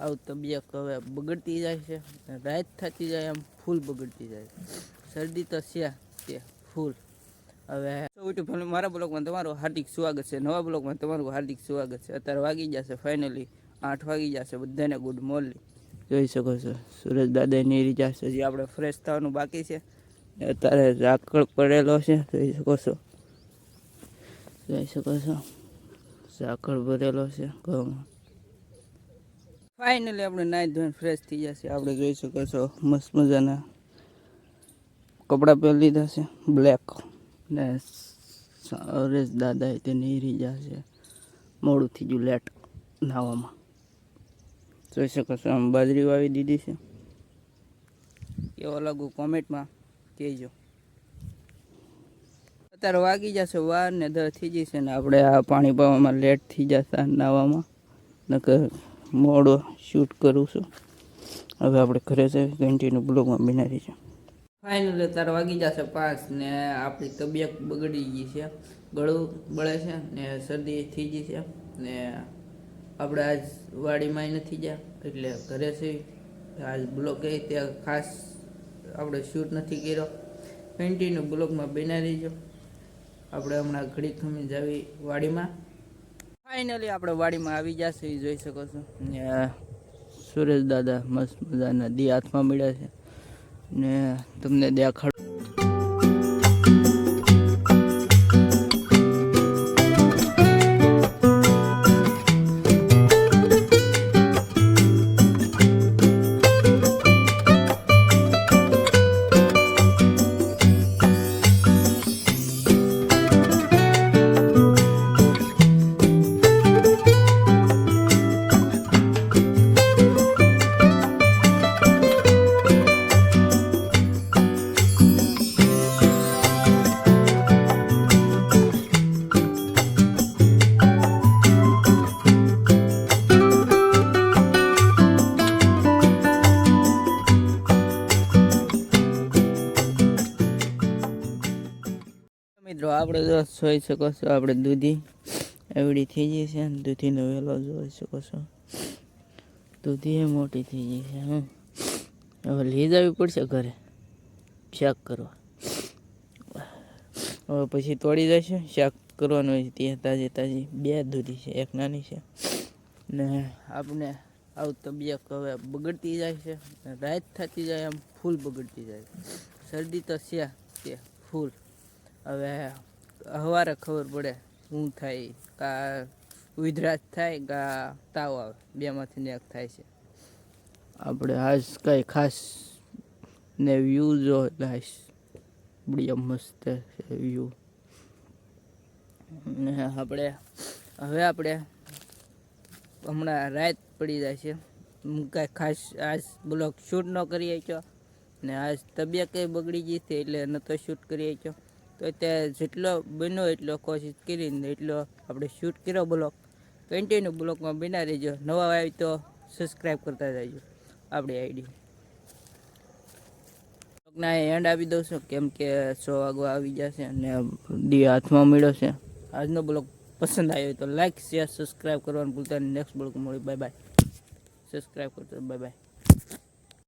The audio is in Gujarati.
આવું તબિયત હવે બગડતી જાય છે, રાત થતી જાય એમ ફૂલ બગડતી જાય. શરદી તો છે ફૂલ. હવે યુટ્યુબ ફેમિલી મારા બ્લોગમાં તમારું હાર્દિક સ્વાગત છે. નવા બ્લોગમાં તમારું હાર્દિક સ્વાગત છે. અત્યારે વાગી જશે ફાઇનલી 8 વાગી જશે. બધાને ગુડ મોર્નિંગ. જોઈ શકો છો સુરજ દાદા નીરી જશે. હજી આપણે ફ્રેશ થવાનું બાકી છે. અત્યારે ઝાકળ પડેલો છે, જોઈ શકો છો. ઝાકળ ભરેલો છે ઘઉંમાં. ફાઇનલી આપણે નાઈ ધોઈને ફ્રેશ થઈ જશે. આપણે જોઈ શકો છો મસ્ત મજાના કપડાં પહેરી લીધા છે બ્લેક ને સુરેશ દાદા તે નીરી જશે. મોડું થઈ ગયું લેટ નાવામાં. જોઈ શકો છો આમ બાજરી વાવી દીધી છે. કેવો લાગુ કોમેન્ટમાં કહેજો. અત્યારે વાગી જશે 12 ને 10 થઈ જશે ને આપણે આ પાણી પાવામાં લેટ થઈ જશે નાવામાં. નકર મોડો શૂટ કરું છું. હવે આપણે ઘરે જઈ કન્ટિન્યુ બ્લોગમાં બનાવી છે. ફાઇનલી અત્યારે વાગી જશે 5 ને આપણી તબિયત બગડી ગઈ છે. ગળું બળે છે ને શરદી થઈ ગઈ છે ને આપણે આજ વાડીમાં નથી ગયા એટલે ઘરે છે. આજ બ્લોગ ત્યાં ખાસ આપણે શૂટ નથી કર્યો. કન્ટિન્યુ બ્લોગમાં બનાવી દેજો. આપણે હમણાં ઘડી ખમી જાવી વાડીમાં. ફાઇનલી આપણે વાડીમાં આવી જશે. જોઈ શકો છો સુરેશ દાદા મસ્ત મજાના દી હાથમાં મળ્યા છે ને તમને દેખાડ. મિત્રો આપણે જોઈ શકો છો આપણે દૂધી એવડી થઈ ગઈ છે. દૂધીનો વેલો જોઈ શકો છો. દૂધી એ મોટી થઈ ગઈ છે. હવે લઈ જવી પડશે ઘરે શાક કરવા. હવે પછી તોડી જશે શાક કરવાનું હોય. ત્યાં તાજી તાજી 2 દૂધી છે, એક નાની છે ને આપણે આવું તબિયત હવે બગડતી જાય છે. રાત થતી જાય એમ ફૂલ બગડતી જાય. શરદી તો છે ફૂલ. હવે સવારે ખબર પડે શું થાય. કા ઉધરાસ થાય કા તાવ આવે, બેમાંથી એક થાય છે. આપણે આજ કઈ ખાસ ને વ્યૂ જો ગાઈસ બઢિયા મસ્ત છે વ્યૂ. ને આપણે હમણાં રાત પડી જાય છે. કાંઈ ખાસ આજ બ્લોગ શૂટ ન કરી શક્યો ને આજ તબિયત કંઈ બગડી ગઈ છે એટલે નહોતો શૂટ કરી શક્યો. તો અત્યારે જેટલો બન્યો એટલો કોશિશ કરીને એટલો આપણે શૂટ કર્યો બ્લોગ. કન્ટિન્યુ બ્લોગમાં બના રહેજો. નવા આવી તો સબસ્ક્રાઈબ કરતા જજો આપણી આઈડી. બ્લોગના એન્ડ આપી દઉં છું કેમ કે 100 વાગવા આવી જશે અને દી હાથમાં મળ્યો છે. આજનો બ્લોગ પસંદ આવ્યો તો લાઈક શેર સબસ્ક્રાઈબ કરવાનું ભૂલતા નહીં. નેક્સ્ટ બ્લોગ મળી. Bye bye. સબસ્ક્રાઈબ કરતો બાય બાય.